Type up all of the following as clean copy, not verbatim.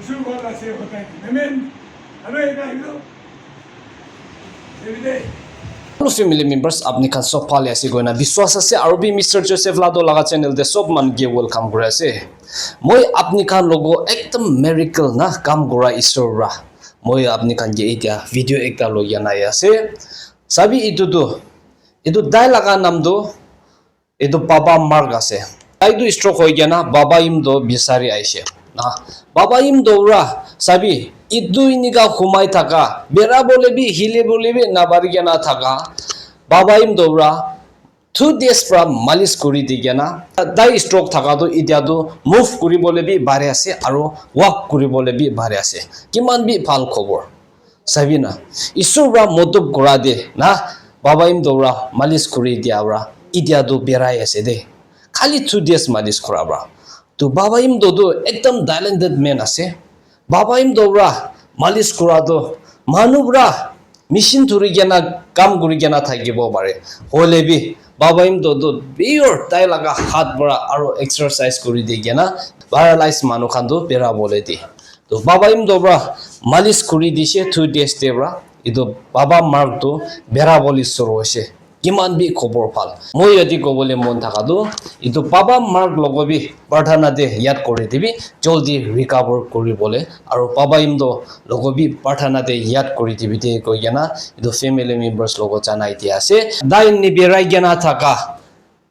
Isu wala say hotai. Amen. Ano ika ilo? Every day. Hello family members, আপনি খান সব ভালো আছে গয়না বিশ্বাস আছে আর বি মিস্টার জোসেফ লাদো লাগা চ্যানেল দে সব মান গে ওয়েলকাম করে আছে মই আপনি খান লোগো একদম মিরাকল না কাম করা ইসরা মই আপনি খান যে এটা ভিডিও একটা লইয়া নাই আছে সাবি ইটো দাই লাগা নাম দো ইটো বাবা মার্গ আছে তাই দু স্ট্রোক হই গিয়া না বাবা ইম দো বিসারি আইছে না বাবা ইম দৌরা সাবি ইদু ইনিকা ঘুমাই থাকা বেড়া বলে বি হিলে বলে বি না বাড়ি গিয়া না থাকা বাবা ইম দৌরা 2 days from মালিশ করি দি গিয়া না দাই স্ট্রোক থাকা তো ইতিয়া তো মুভ করি বলে বি বাড়ে আছে আর ওয়াক করি বলে বি বাড়ে আছে কিমান বি ভাল খবর সাবি না ইসুরা মদব গড়া দে না বাবা ইম দৌরা মালিশ করি দিয়াওরা ইতিয়া তো বেড়াই আছে দে খালি 2 days মালিশ করাবা তো বাবা ইম দো একদম ট্যালেন্টেড ম্যান আছে বাবা ইম দৌরা মালিশ করা তো মানুবরা মেশিন ধরি গেনা কাম করি গেনা থাকিব পারে হলে বি বাবা ইম দো বিয়র তাই লাগা হাত বড়া আর এক্সারসাইজ করি দি গেনা প্যারালাইজ মানু খান তো বেড়া বলে দি তো বাবা ইম দৌরা মালিশ করি দিছে 2 days দেবরা ইতো বাবা মার্ক তো বেড়া বলি শুরু হইছে কিমান বি খবর ভাল মই যদি কবলে মন থাকা তো ইটো বাবা মার্ক লগবি প্রার্থনা দে ইয়াদ করে দিবি জলদি রিকভার করি বলে আর বাবা ইমদো লগবি প্রার্থনা দে ইয়াদ করে দিবি তে কই গেনা ইটো ফ্যামিলি মেম্বার্স লগ জানাই দি আছে দাই নি বেরাই গেনা থাকা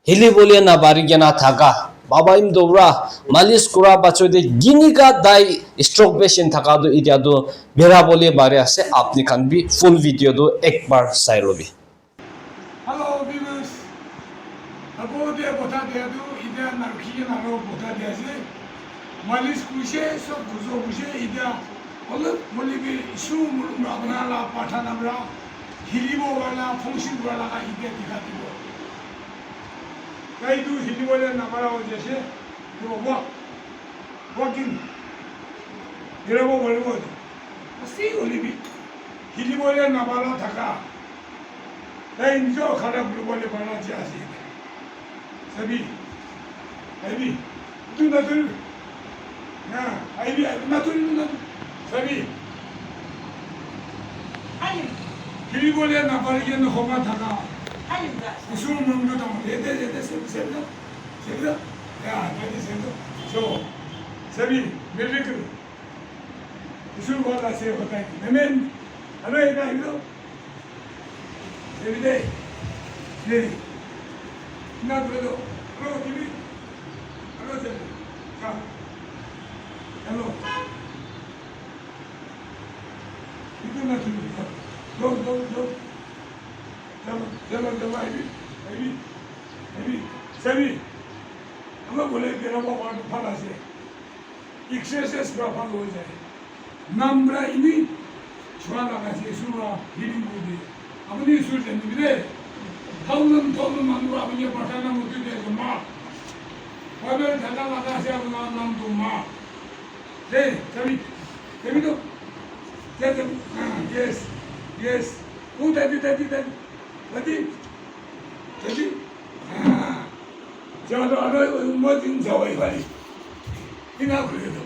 হিলি বলে না বাড়ি গেনা থাকা বাবা ইম দৌরা মালিশ করা বাচ্চা দে গিনিকা দাই স্ট্রোক পেশেন্ট থাকা তো ইটা তো বেরা বলে বারে আছে আপনি খান বি ফুল ভিডিও তো একবার চাই লবি Hello viewers. Apo dia bota dia tu ida narki na ro bota dia se. Malis kushe so guzo kushe ida. Ola moli bi isu mulum rabna la pathana bra. Hilibo wala function wala ka ida dikhati bo. Kai tu hilibo le na mara ho jaise. Tu walking. Hirabo bolbo. Asi oli bi. Hilibo le na mara thaka. नहीं निजो खाना बोले बना चाहिए सभी अभी तू ना तू ना अभी ना तू ना सभी किरी बोले ना पर ये ना होगा था ना उसमें मुंडो तो लेते सब या नहीं सब सो सभी मिलके करो उसमें बहुत ऐसे होता है मैं अरे इधर इधर every day. Hey, not hello. Hello, TV. Hello, Jenny. Come. Hello. You do not do it. Go. Tell Maybe. Sabi. हम लोग बोले कि रबा वाट फला से एक्सरसाइज प्रॉपर हो जाए नम्रा इनी छुआ लगा से सुरा हिलिंग हो दे अपनी सूट निकले थाउजेंड मानू अपनी पठाना मुझे दे तो माँ और ठंडा लगा से अपना नाम तो माँ ले कभी तो yes वो दादी चलो अरे मत इन सवाई वाली इन आप ले दो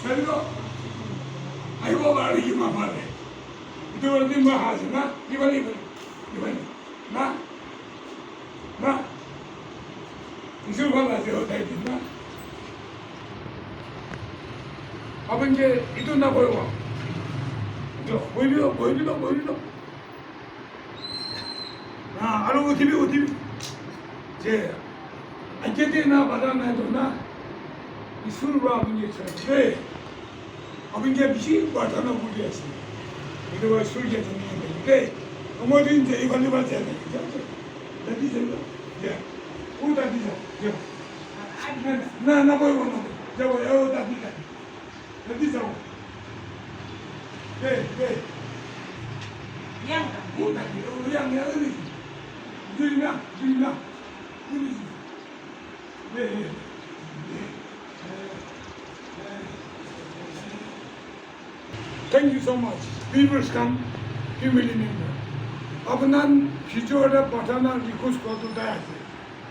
Salido, ayo bawa lagi mama deh. Itu berarti bahas, na? Gimana? Na? Isu mana sih hotel itu, na? Apa yang itu nak boleh? Itu, boleh. Nah, alu OTP. Je, aja deh na badan na itu na. Isu berapa ni cakap? Apa yang bisa buat anak muda sih? Itu baru sulit je ni. Kamu ini je ikan lepas je. Tadi je, ya. Tadi je. Na boleh mana? Jauh tadi. Tadi jauh. Yang tadi, yang ini. Dunia. Ini. Thank you so much. Viewers come, family member. আপনার ফিউচারে পাঠানোর request কতটা আছে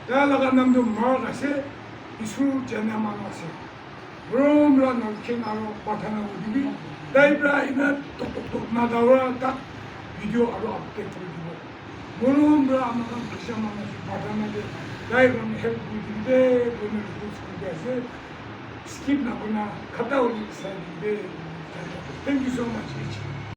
তা লাগার নাম তো mark আছে ইস্যু চেনা মান আছে রোমরা নলছেন আরো পাঠানো দিবি তাই প্রায় ইনার টক না দেওয়া তাক ভিডিও আরো আপডেট করে দিব রোমরা আমাকে ভাষা মানুষ পাঠানো তাই আমি হেল্প করে দিবে কোনো রিকোয়েস্ট করে আছে স্কিপ না করে খাতা হলে দিবে থ্যাংক ইউ সো মাচ